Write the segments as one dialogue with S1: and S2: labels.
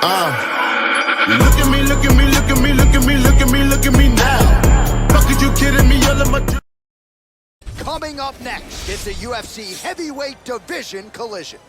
S1: Look at me, look at me, look at me, look at me, look at me, look at me now. Fuck, are you kidding me? All of my...
S2: Coming up next, it's a UFC heavyweight division collision.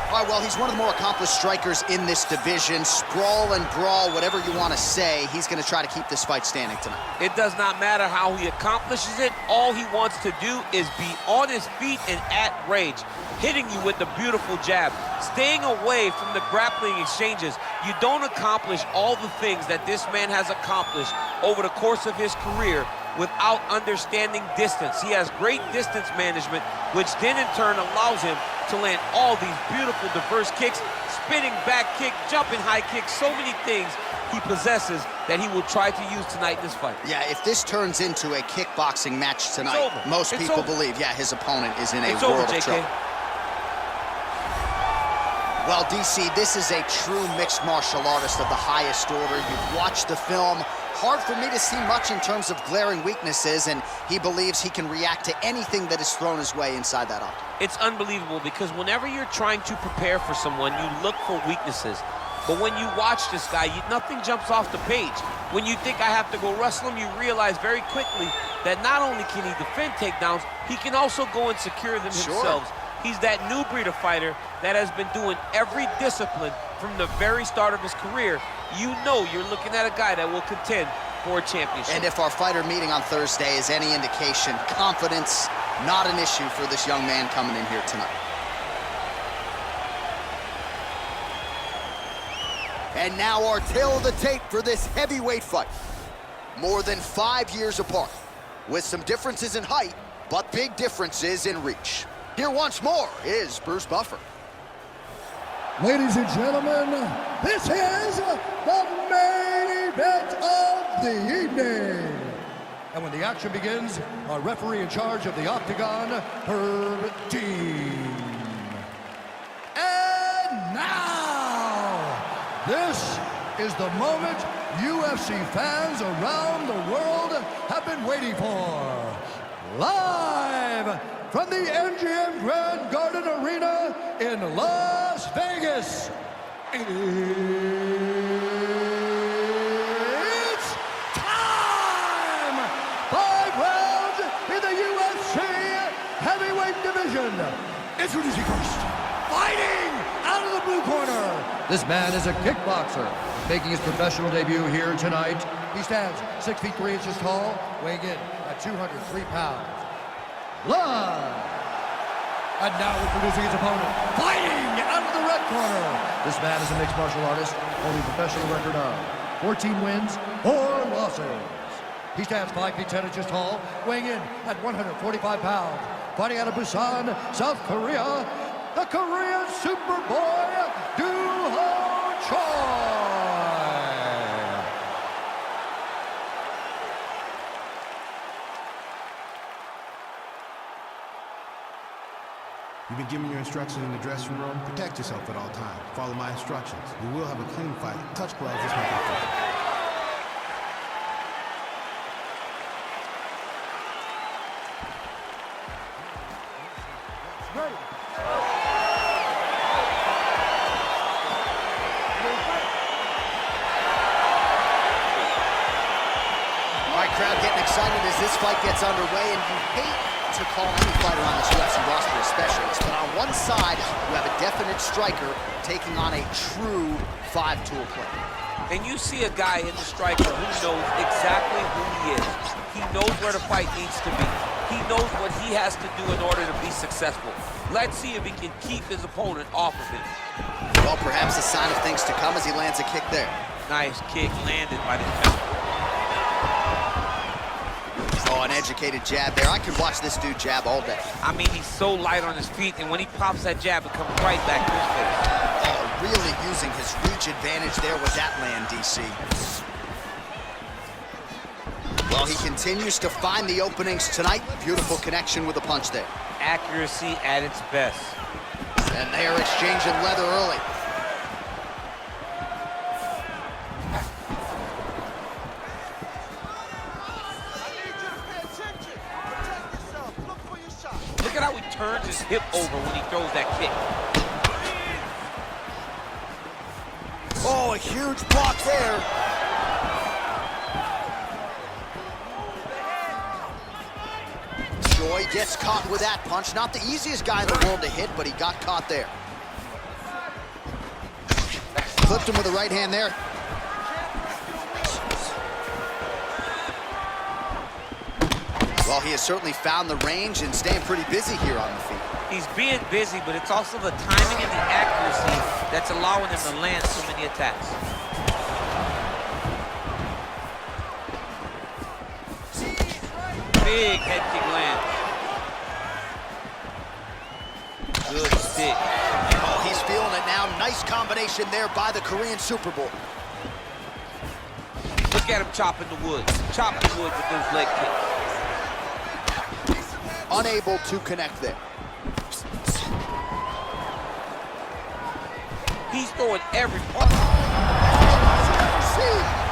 S2: All right, well, he's one of the more accomplished strikers in this division. Sprawl and brawl, whatever you want to say, he's going to try to keep this fight standing tonight.
S3: It does not matter how he accomplishes it. All he wants to do is be on his feet and at rage, hitting you with the beautiful jab, staying away from the grappling exchanges. You don't accomplish all the things that this man has accomplished over the course of his career without understanding distance. He has great distance management, which then in turn allows him to land all these beautiful diverse kicks, spinning back kick, jumping high kick, so many things he possesses that he will try to use tonight in this fight.
S2: Yeah, if this turns into a kickboxing match tonight, most people believe, yeah, his opponent is in a world of trouble. Well, DC, this is a true mixed martial artist of the highest order. You've watched the film. Hard for me to see much in terms of glaring weaknesses, and he believes he can react to anything that is thrown his way inside that octagon.
S3: It's unbelievable because whenever you're trying to prepare for someone, you look for weaknesses. But when you watch this guy, nothing jumps off the page. When you think I have to go wrestle him, you realize very quickly that not only can he defend takedowns, he can also go and secure them himself. He's that new breed of fighter that has been doing every discipline from the very start of his career. You know you're looking at a guy that will contend for a championship.
S2: And if our fighter meeting on Thursday is any indication, confidence, not an issue for this young man coming in here tonight. And now our tale of the tape for this heavyweight fight. More than 5 years apart, with some differences in height, but big differences in reach. Here once more is Bruce Buffer.
S4: Ladies and gentlemen, this is the main event of the evening. And when the action begins, our referee in charge of the octagon, Herb Dean. And now, this is the moment UFC fans around the world have been waiting for. Live from the MGM Grand Garden Arena in Las Vegas, it's time! 5 rounds in the UFC heavyweight division. Introducing first, fighting out of the blue corner. This man is a kickboxer, making his professional debut here tonight. He stands 6 feet 3 inches tall, weighing in at 203 pounds. Live! And now introducing his opponent, fighting out of the red corner. This man is a mixed martial artist, holding a professional record of 14 wins, 4 losses. He stands 5 feet 10 inches tall, weighing in at 145 pounds. Fighting out of Busan, South Korea, the Korean Superboy, Doo Ho Choi.
S5: You've been given your instructions in the dressing room. Protect yourself at all times. Follow my instructions. We will have a clean fight. Touch gloves. Let's make it fun.
S4: Ready.
S2: All right, crowd getting excited as this fight gets underway, and you hate to call any fighter on this UFC roster a specialist, but on one side, you have a definite striker taking on a true 5-tool player.
S3: And you see a guy in the striker who knows exactly who he is. He knows where the fight needs to be. He knows what he has to do in order to be successful. Let's see if he can keep his opponent off of him.
S2: Well, perhaps a sign of things to come as he lands a kick there.
S3: Nice kick landed by the defender.
S2: Oh, an educated jab there. I could watch this dude jab all day.
S3: I mean, he's so light on his feet, and when he pops that jab, it comes right back to his face.
S2: Oh, really using his reach advantage there with that land, DC. Well, he continues to find the openings tonight. Beautiful connection with the punch there.
S3: Accuracy at its best.
S2: And they are exchanging leather early.
S3: turns his hip over when he throws that kick.
S2: Oh, a huge block there. Choi gets caught with that punch. Not the easiest guy in the world to hit, but he got caught there. Flipped him with the right hand there. Well, he has certainly found the range and staying pretty busy here on the feet.
S3: He's being busy, but it's also the timing and the accuracy that's allowing him to land so many attacks. Big head kick lands. Good stick.
S2: Oh, he's feeling it now. Nice combination there by the Korean Super Bowl.
S3: Look at him chopping the wood. Chopping the wood with those leg kicks.
S2: Unable to connect there.
S3: He's throwing every punch.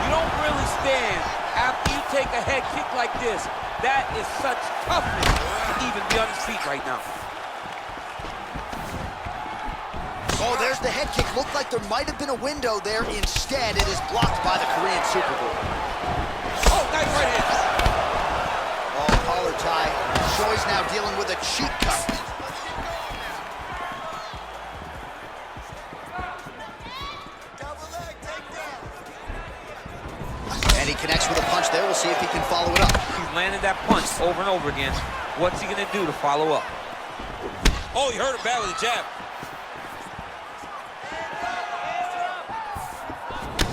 S3: You don't really stand after you take a head kick like this. That is such toughness to even be on his feet right now.
S2: Oh, there's the head kick. Looked like there might have been a window there. Instead, it is blocked by the Korean Super Bowl.
S3: Oh, nice right hand.
S2: Oh, collar tie. Choi's now dealing with a cheek cut. And he connects with a punch there. We'll see if he can follow it up.
S3: He's landed that punch over and over again. What's he gonna do to follow up? Oh, he hurt him bad with a jab.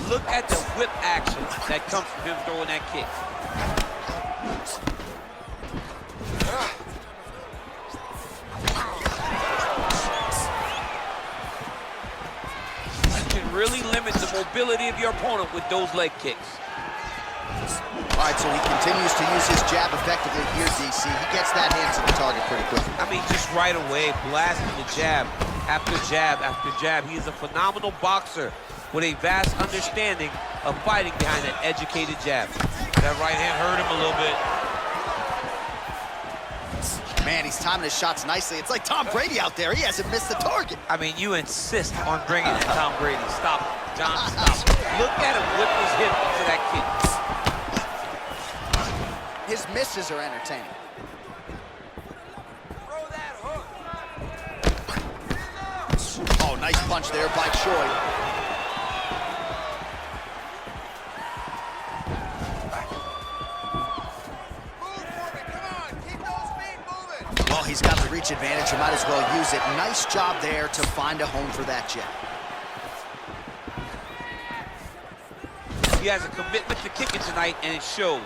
S3: Look at the whip action that comes from him throwing that kick. You can really limit the mobility of your opponent with those leg kicks.
S2: All right, so he continues to use his jab effectively here, DC. He gets that hand to the target pretty quickly.
S3: I mean, just right away, blasting the jab after jab after jab. He is a phenomenal boxer with a vast understanding of fighting behind an educated jab. That right hand hurt him a little bit.
S2: Man, he's timing his shots nicely. It's like Tom Brady out there. He hasn't missed the target.
S3: I mean, you insist on bringing in Tom Brady. Stop it, John, stop it. Look at him whip his hip into that kick.
S2: His misses are entertaining. Oh, nice punch there by Choi. Well, he's got the reach advantage. You might as well use it. Nice job there to find a home for that jab.
S3: He has a commitment to kicking tonight, and it shows.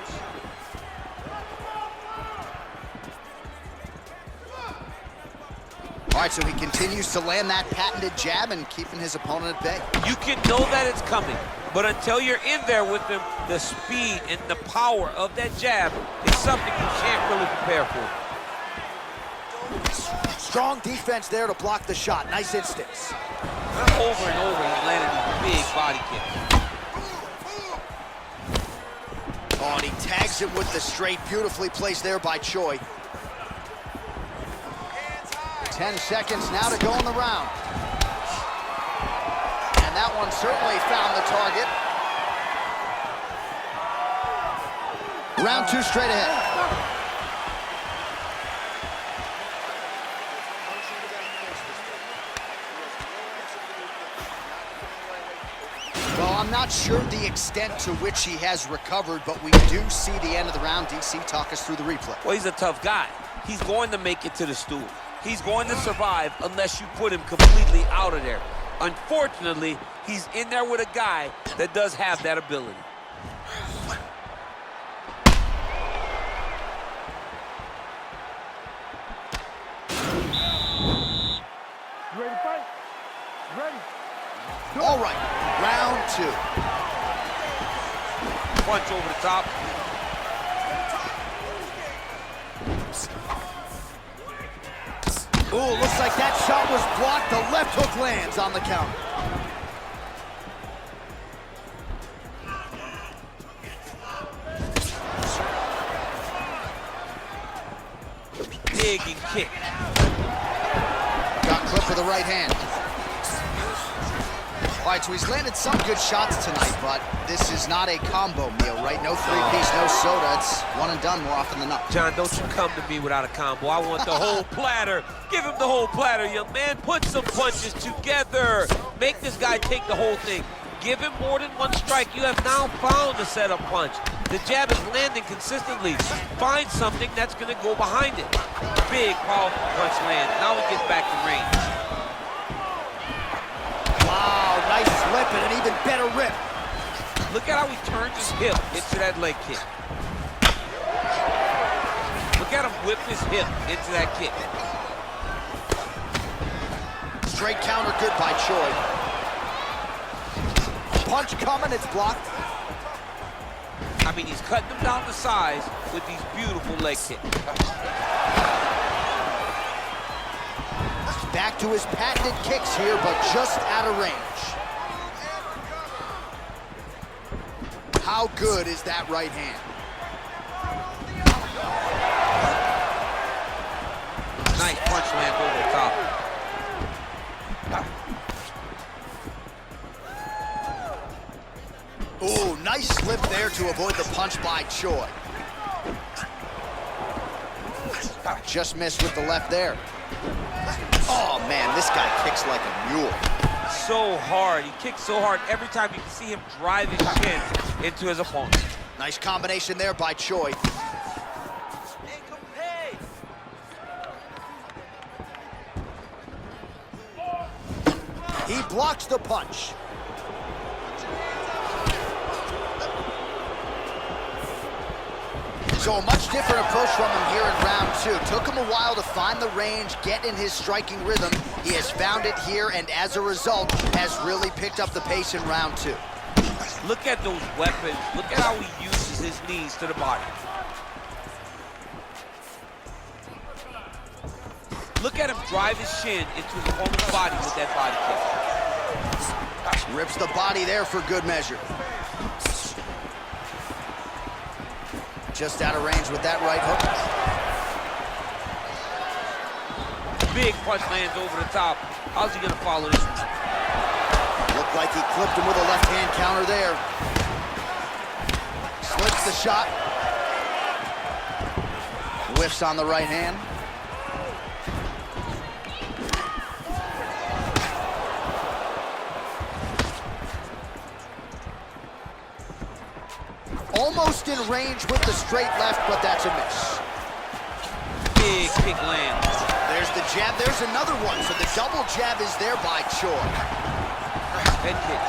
S2: All right, so he continues to land that patented jab and keeping his opponent at bay.
S3: You can know that it's coming, but until you're in there with him, the speed and the power of that jab is something you can't really prepare for.
S2: Strong defense there to block the shot. Nice instincts.
S3: Over and over, he's landing these big body kicks.
S2: Oh, and he tags him with the straight. Beautifully placed there by Choi. 10 seconds now to go in the round. And that one certainly found the target. Round 2 straight ahead. Well, I'm not sure the extent to which he has recovered, but we do see the end of the round. DC, talk us through the replay.
S3: Well, he's a tough guy. He's going to make it to the stool. He's going to survive unless you put him completely out of there. Unfortunately, he's in there with a guy that does have that ability.
S4: You ready to fight? Ready?
S2: All right, round 2.
S3: Punch over the top.
S2: Ooh, looks like that shot was blocked. The left hook lands on the counter.
S3: digging kick.
S2: Got clipped with the right hand. All right, so he's landed some good shots tonight, but this is not a combo meal, right? No three-piece, no soda. It's one and done more often than not.
S3: John, don't you come to me without a combo. I want the whole platter. Give him the whole platter, young man. Put some punches together. Make this guy take the whole thing. Give him more than one strike. You have now found the setup punch. The jab is landing consistently. Find something that's going to go behind it. Big, powerful punch lands. Now he gets back to range.
S2: Wow, nice slip and an even better rip.
S3: Look at how he turns his hip into that leg kick. Look at him whip his hip into that kick.
S2: Straight counter good by Choi. Punch coming, it's blocked.
S3: I mean, he's cutting them down to size with these beautiful leg kicks.
S2: Back to his patented kicks here, but just out of range. How good is that right hand?
S3: Nice punch land over the top.
S2: Ooh, nice slip there to avoid the punch by Choi. Just missed with the left there. Oh man, this guy kicks like a mule.
S3: So hard. He kicks so hard every time you can see him drive his chin into his opponent.
S2: Nice combination there by Choi. He blocks the punch. So a much different approach from him here in round two. Took him a while to find the range, get in his striking rhythm. He has found it here, and as a result, has really picked up the pace in round two.
S3: Look at those weapons. Look at how he uses his knees to the body. Look at him drive his shin into his opponent's body with that body kick.
S2: Rips the body there for good measure. Just out of range with that right hook.
S3: Big punch lands over the top. How's he gonna follow this one?
S2: Looked like he clipped him with a left hand counter there. Slips the shot. Whiffs on the right hand. Almost in range with the straight left, but that's a miss.
S3: Big kick lands.
S2: There's the jab, there's another one. So the double jab is there by Choi.
S3: Head kick.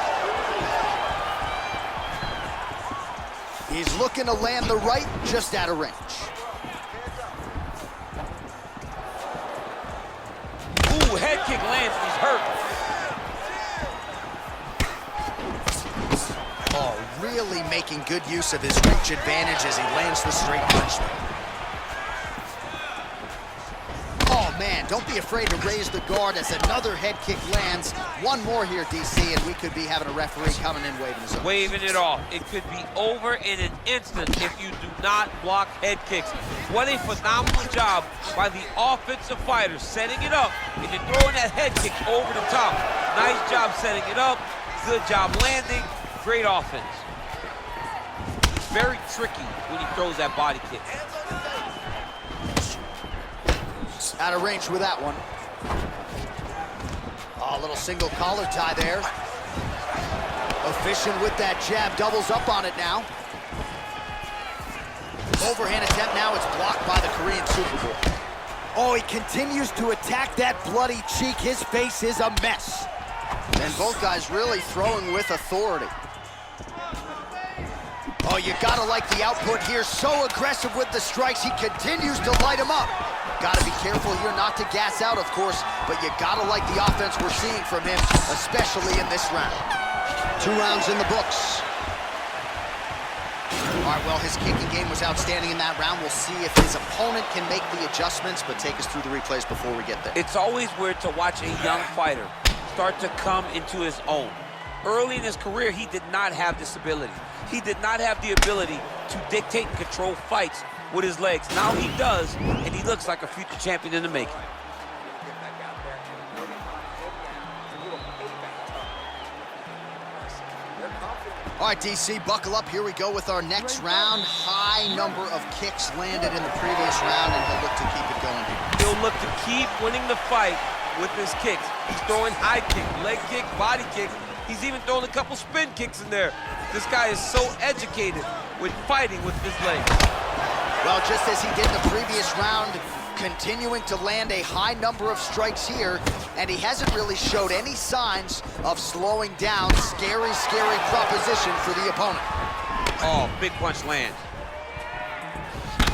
S2: He's looking to land the right, just out of range.
S3: Ooh, head kick lands, he's hurt.
S2: Oh, really making good use of his reach advantage as he lands the straight punch. Oh man, don't be afraid to raise the guard as another head kick lands. One more here, DC, and we could be having a referee coming in waving his arm.
S3: Waving it off. It could be over in an instant if you do not block head kicks. What a phenomenal job by the offensive fighter, setting it up, and you're throwing that head kick over the top. Nice job setting it up, good job landing, great offense. It's very tricky when he throws that body kick.
S2: Out of range with that one. Oh, a little single collar tie there. Efficient with that jab, doubles up on it now. Overhand attempt now, it's blocked by the Korean Superboy. Oh, he continues to attack that bloody cheek. His face is a mess. And both guys really throwing with authority. Oh, you gotta like the output here. So aggressive with the strikes, he continues to light him up. Gotta be careful here not to gas out, of course, but you gotta like the offense we're seeing from him, especially in this round. 2 rounds in the books. All right, well, his kicking game was outstanding in that round. We'll see if his opponent can make the adjustments, but take us through the replays before we get there.
S3: It's always weird to watch a young fighter start to come into his own. Early in his career, he did not have this ability. He did not have the ability to dictate and control fights with his legs. Now he does, and he looks like a future champion in the making.
S2: All right, DC, buckle up. Here we go with our next round. High number of kicks landed in the previous round, and he'll look to keep it going here.
S3: He'll look to keep winning the fight with his kicks. He's throwing high kick, leg kick, body kick. He's even throwing a couple spin kicks in there. This guy is so educated with fighting with his legs.
S2: Well, just as he did in the previous round, continuing to land a high number of strikes here, and he hasn't really showed any signs of slowing down. Scary, scary proposition for the opponent.
S3: Oh, big punch lands.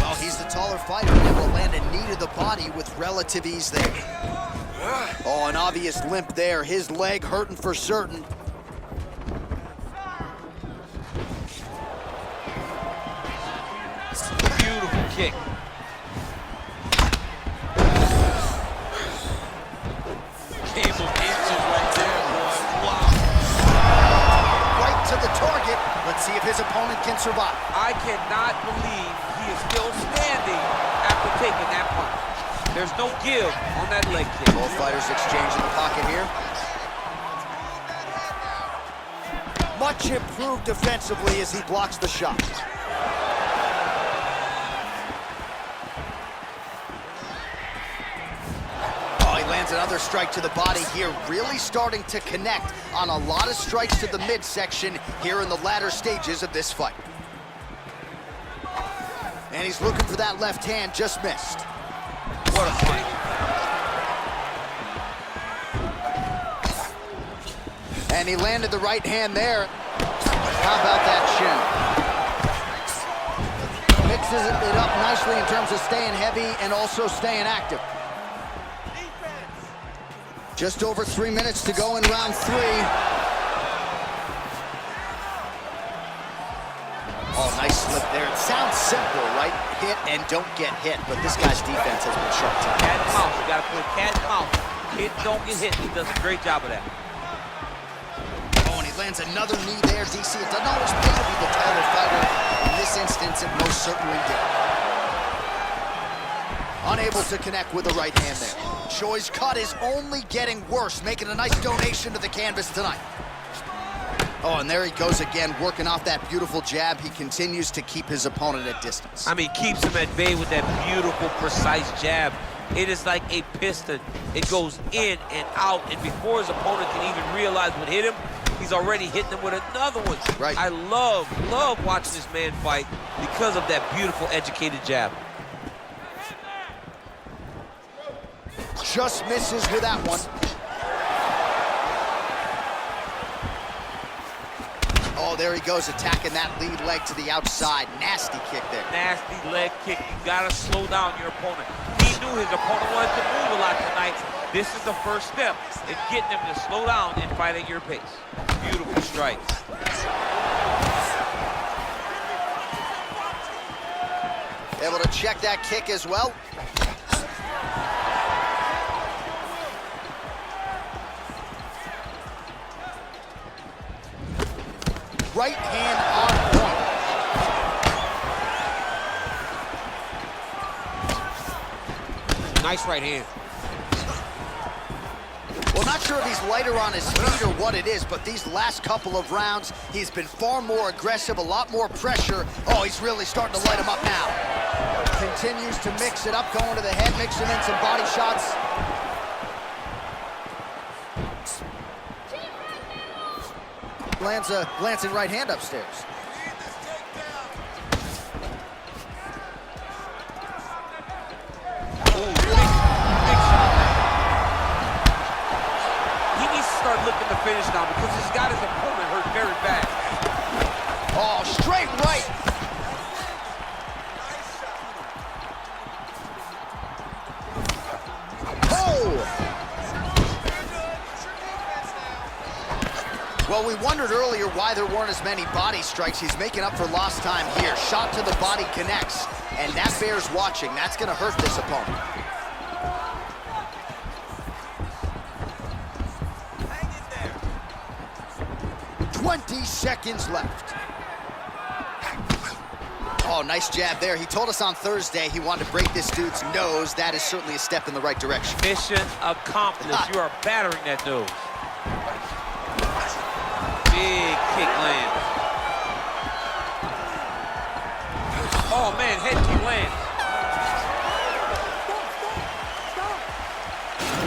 S2: Well, he's the taller fighter, and able to land a knee to the body with relative ease there. Oh, an obvious limp there. His leg hurting for certain.
S3: Beautiful kick. Came of inches right there, boy. Wow.
S2: Right to the target. Let's see if his opponent can survive.
S3: I cannot believe he is still standing after taking that punch. There's no give on that leg kick.
S2: Both fighters exchange in the pocket here. Much improved defensively as he blocks the shot. Oh, he lands another strike to the body here, really starting to connect on a lot of strikes to the midsection here in the latter stages of this fight. And he's looking for that left hand, just missed.
S3: What a fight.
S2: And he landed the right hand there. How about that shin? Mixes it up nicely in terms of staying heavy and also staying active. Just over 3 minutes to go in round 3. Oh, nice slip there. It sounds simple, right? Hit and don't get hit, but this guy's defense has been sharp too.
S3: Cat and mouse. You gotta play cat and mouse. Hit, don't get hit. He does a great job of that.
S2: Oh, and he lands another knee there, DC. It doesn't always pay to be the taller fighter. In this instance, it most certainly did. Unable to connect with the right hand there. Choi's cut is only getting worse, making a nice donation to the canvas tonight. Oh, and there he goes again, working off that beautiful jab. He continues to keep his opponent at distance.
S3: I mean, keeps him at bay with that beautiful, precise jab. It is like a piston. It goes in and out, and before his opponent can even realize what hit him, he's already hitting him with another one.
S2: Right.
S3: I love watching this man fight because of that beautiful, educated jab.
S2: Just misses with that one. Oh, there he goes, attacking that lead leg to the outside. Nasty kick there.
S3: Nasty leg kick. You gotta slow down your opponent. He knew his opponent wanted to move a lot tonight. This is the first step in getting him to slow down and fight at your pace. Beautiful strikes.
S2: Able to check that kick as well. Right hand on point.
S3: Nice right hand.
S2: Well, not sure if he's lighter on his feet or what it is, but these last couple of rounds, he's been far more aggressive, a lot more pressure. Oh, he's really starting to light him up now. Continues to mix it up, going to the head, mixing in some body shots. Lands a glancing right hand upstairs.
S3: He needs to start looking to finish now because he's got his opponent hurt very bad.
S2: Oh, straight right. Well, we wondered earlier why there weren't as many body strikes. He's making up for lost time here. Shot to the body connects, and that bears watching. That's going to hurt this opponent. 20 seconds left. Oh, Oh, nice jab there. He told us on Thursday he wanted to break this dude's nose. That is certainly a step in the right direction.
S3: Mission accomplished. You are battering that nose. Big kick lands. Oh, man, head kick lands.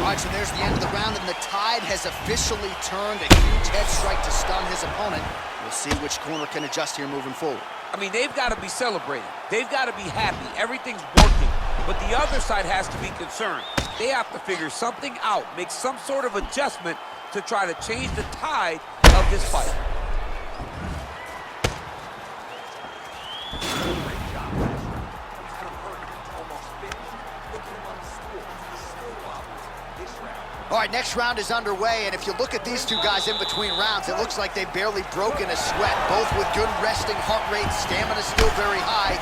S2: All right, so there's the end of the round, and the tide has officially turned. A huge head strike to stun his opponent. We'll see which corner can adjust here moving forward.
S3: I mean, they've got to be celebrating. They've got to be happy. Everything's working. But the other side has to be concerned. They have to figure something out, make some sort of adjustment to try to change the tide of this fight.
S2: All right, next round is underway, and if you look at these two guys in between rounds, it looks like they've barely broken a sweat, both with good resting heart rate, stamina still very high,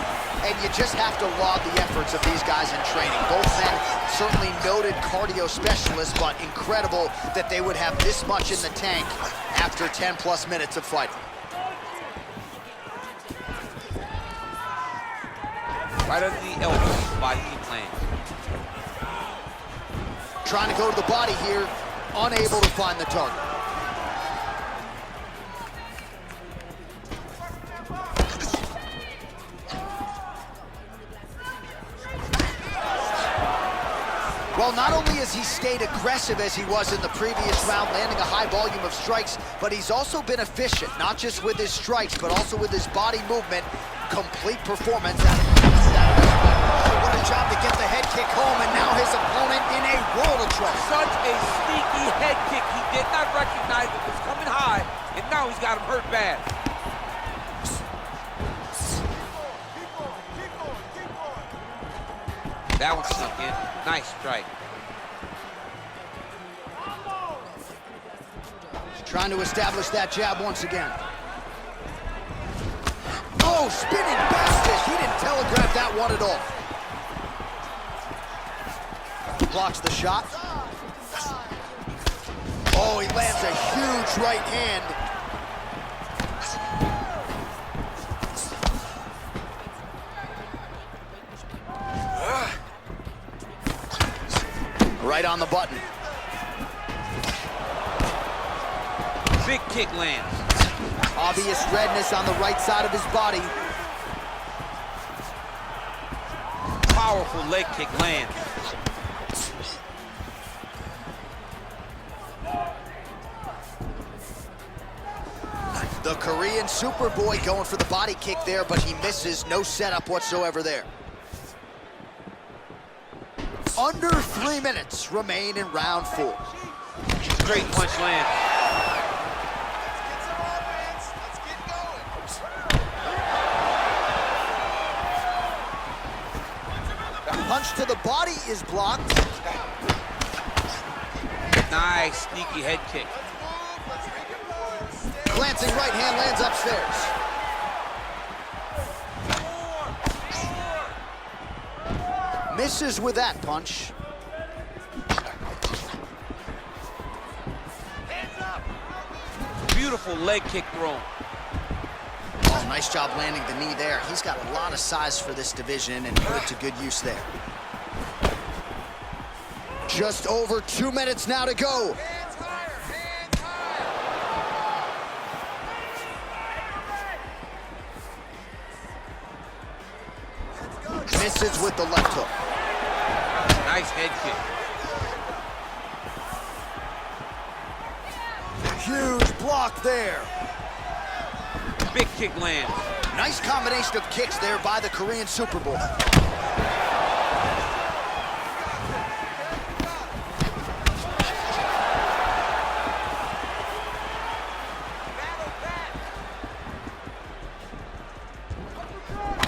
S2: and you just have to laud the efforts of these guys in training. Both men certainly noted cardio specialists, but incredible that they would have this much in the tank after 10-plus minutes of fighting.
S3: Right under the elbow, body kick lands.
S2: Trying to go to the body here, unable to find the target. Well, not only has he stayed aggressive as he was in the previous round, landing a high volume of strikes, but he's also been efficient, not just with his strikes, but also with his body movement. Complete performance out of what a job to get the head kick home, and now his opponent in a world of trouble.
S3: Such a sneaky head kick. He did not recognize it was coming high, and now he's got him hurt bad. That one snuck in. Nice strike.
S2: Trying to establish that jab once again. Oh, spinning back fist. He didn't telegraph that one at all. Blocks the shot. Oh, he lands a huge right hand. Right on the button.
S3: Big kick lands.
S2: Obvious redness on the right side of his body.
S3: Powerful leg kick lands.
S2: The Korean Superboy going for the body kick there, but he misses. No setup whatsoever there. Under 3 minutes remain in round 4.
S3: Great punch lands.
S2: Punch to the body is blocked.
S3: Nice sneaky head kick.
S2: Glancing right hand lands upstairs. Misses with that punch.
S3: Beautiful leg kick thrown.
S2: Oh, nice job landing the knee there. He's got a lot of size for this division and put it to good use there. Just over 2 minutes now to go.
S1: Hands higher, hands higher.
S2: Misses with the left hook.
S3: Nice head kick.
S2: Huge block there.
S3: Big kick lands.
S2: Nice combination of kicks there by the Korean Superboy.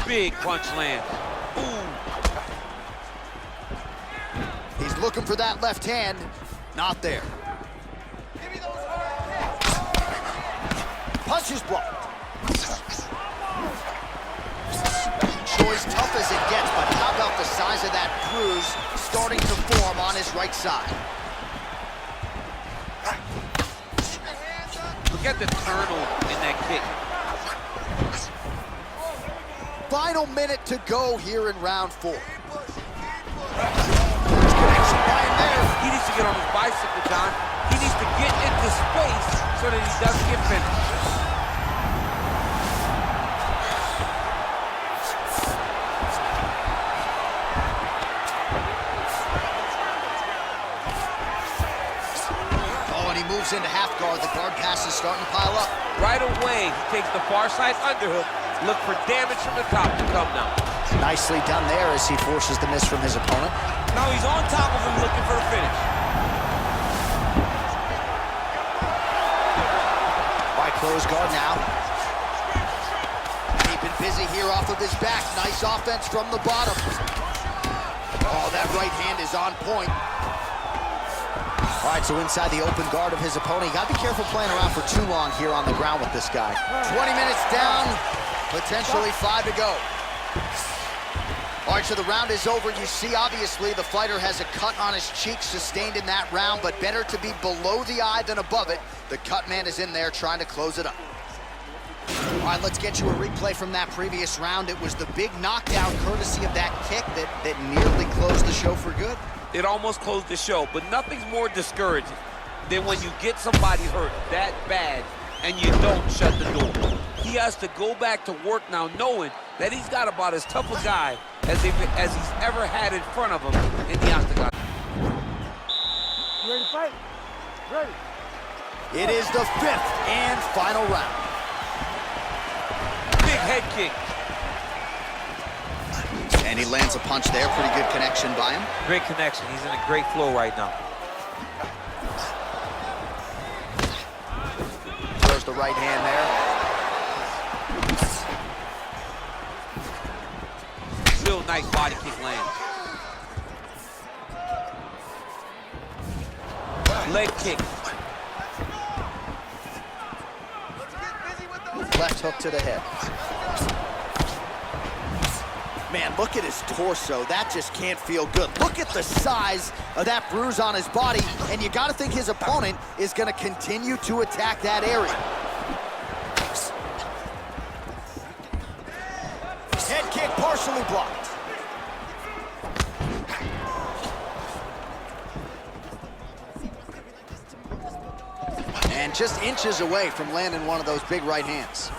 S3: Big punch lands. Ooh.
S2: He's looking for that left hand. Not there. Punch is blocked. Choi's tough as it gets, but how about the size of that bruise starting to form on his right side?
S3: Look at the turtle in that kick.
S2: final minute to go here in round 4. Connection by him there.
S3: He needs to get on his bicycle, John. He needs to get into space so that he doesn't get finished.
S2: Oh, and he moves into half guard. The guard pass is starting to pile up.
S3: Right away, he takes the far side underhook. Look for damage from the top to come now.
S2: Nicely done there as he forces the miss from his opponent.
S3: Now he's on top of him looking for the finish.
S2: By close guard now. Keeping busy here off of his back. Nice offense from the bottom. Oh, that right hand is on point. All right, so inside the open guard of his opponent. You gotta be careful playing around for too long here on the ground with this guy. 20 minutes down, potentially 5 to go. All right, so the round is over. You see, obviously, the fighter has a cut on his cheek sustained in that round, but better to be below the eye than above it. The cut man is in there trying to close it up. All right, let's get you a replay from that previous round. It was the big knockdown courtesy of that kick that nearly closed the show for good.
S3: It almost closed the show, but nothing's more discouraging than when you get somebody hurt that bad and you don't shut the door. He has to go back to work now knowing that he's got about as tough a guy as he's ever had in front of him in the octagon.
S4: You ready to fight? Ready.
S2: It is the 5th and final round.
S3: Big head kick.
S2: And he lands a punch there. Pretty good connection by him.
S3: Great connection. He's in a great flow right now.
S2: Throws the right hand there.
S3: Real nice body kick lands. Leg kick.
S2: Left hook to the head. Man, look at his torso. That just can't feel good. Look at the size of that bruise on his body, and you got to think his opponent is going to continue to attack that area. Head kick partially blocked. And just inches away from landing one of those big right hands.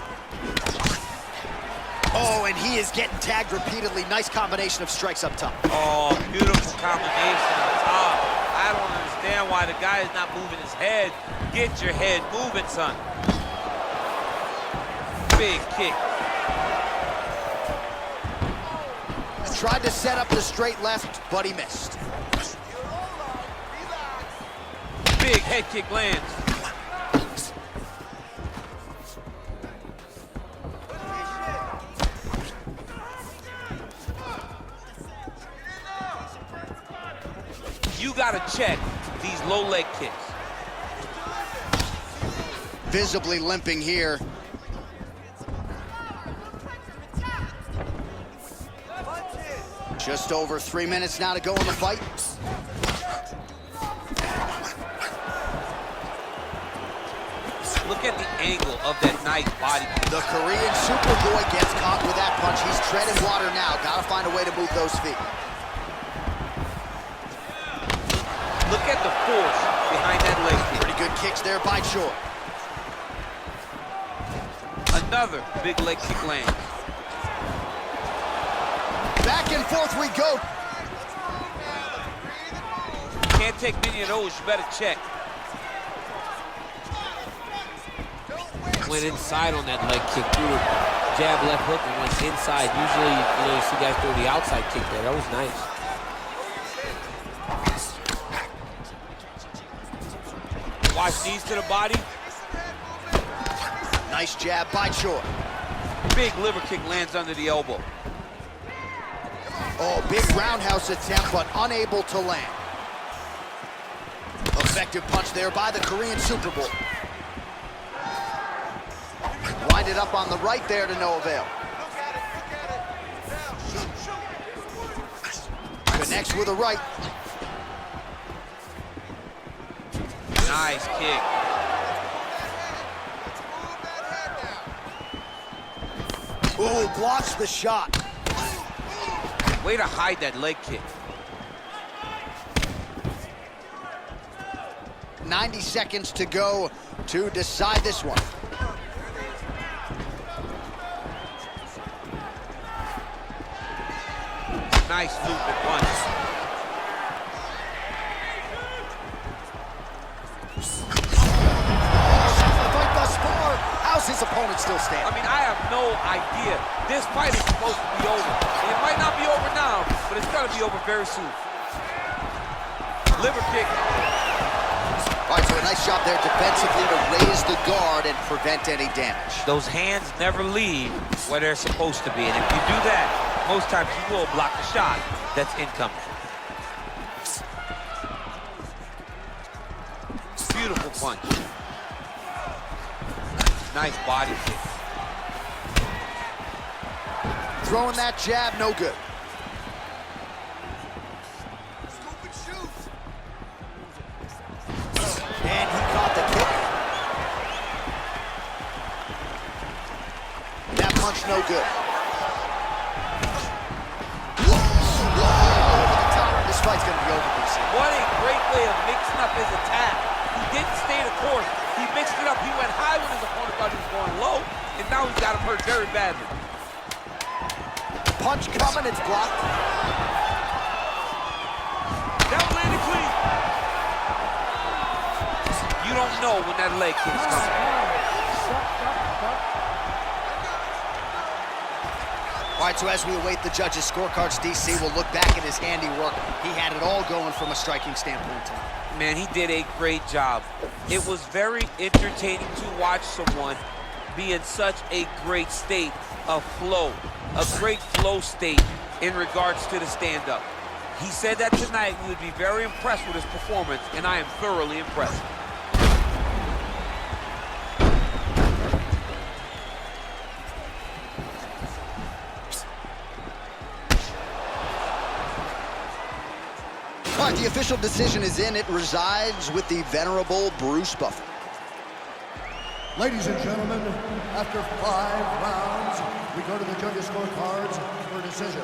S2: Oh, and he is getting tagged repeatedly. Nice combination of strikes up top.
S3: Oh, beautiful combination up top. I don't understand why the guy is not moving his head. Get your head moving, son. Big kick.
S2: Tried to set up the straight left, but he missed.
S3: Big head kick lands. You gotta check these low leg kicks.
S2: Visibly limping here. Just over 3 minutes now to go in the fight.
S3: Look at the angle of that nice body.
S2: The Korean Superboy gets caught with that punch. He's treading water now. Gotta find a way to move those feet.
S3: Look at the force behind that leg kick.
S2: Pretty good kicks there by Choi.
S3: Another big leg kick lands.
S2: Back and forth we go.
S3: Can't take many of those, you better check.
S6: Went inside on that leg kick, threw the jab, left hook, and went inside. Usually, you see guys throw the outside kick there. That was nice.
S3: Watch knees to the body.
S2: Nice jab by Choi.
S3: Big liver kick lands under the elbow.
S2: Oh, big roundhouse attempt, but unable to land. Effective punch there by the Korean Superboy. Winded up on the right there to no avail. Connects with a right.
S3: Nice kick.
S2: Ooh, blocks the shot.
S3: Way to hide that leg kick.
S2: 90 seconds to go to decide this one.
S3: Nice loop at once.
S2: The fight thus far. How's his opponent still standing?
S3: I mean, I have no idea. This fight is supposed to be over. It might not be over now, but it's gonna be over very soon. Liver kick.
S2: All right, so a nice job there defensively to raise the guard and prevent any damage.
S3: Those hands never leave where they're supposed to be, and if you do that, most times you will block the shot that's incoming. Beautiful punch. Nice body kick.
S2: Throwing that jab, no good. And he caught the kick. That punch, no good. This fight's gonna be over, DC.
S3: What a great way of mixing up his attack. He didn't stay the course. He mixed it up. He went high when his opponent thought he was going low, and now he's got him hurt very badly.
S2: Punch coming, it's blocked.
S3: That landed clean. You don't know when that leg kick's coming.
S2: All right, so as we await the judges' scorecards, DC will look back at his handiwork. He had it all going from a striking standpoint tonight.
S3: Man, he did a great job. It was very entertaining to watch someone be in such a great state of flow, a great flow state in regards to the stand-up. He said that tonight we would be very impressed with his performance, and I am thoroughly impressed.
S2: All right, the official decision is in. It resides with the venerable Bruce Buffer.
S4: Ladies and gentlemen, after 5 rounds, we go to the judges' scorecards for a decision.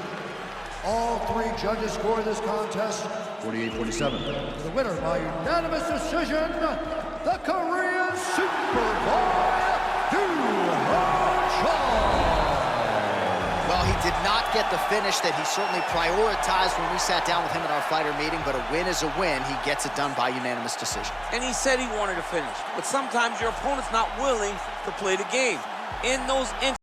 S4: All 3 judges score this contest 48-47. The winner by unanimous decision, the Korean Superboy, Doo Ho Choi.
S2: Well, he did not get the finish that he certainly prioritized when we sat down with him at our fighter meeting, but a win is a win. He gets it done by unanimous decision.
S3: And he said he wanted to finish, but sometimes your opponent's not willing to play the game. In those instances,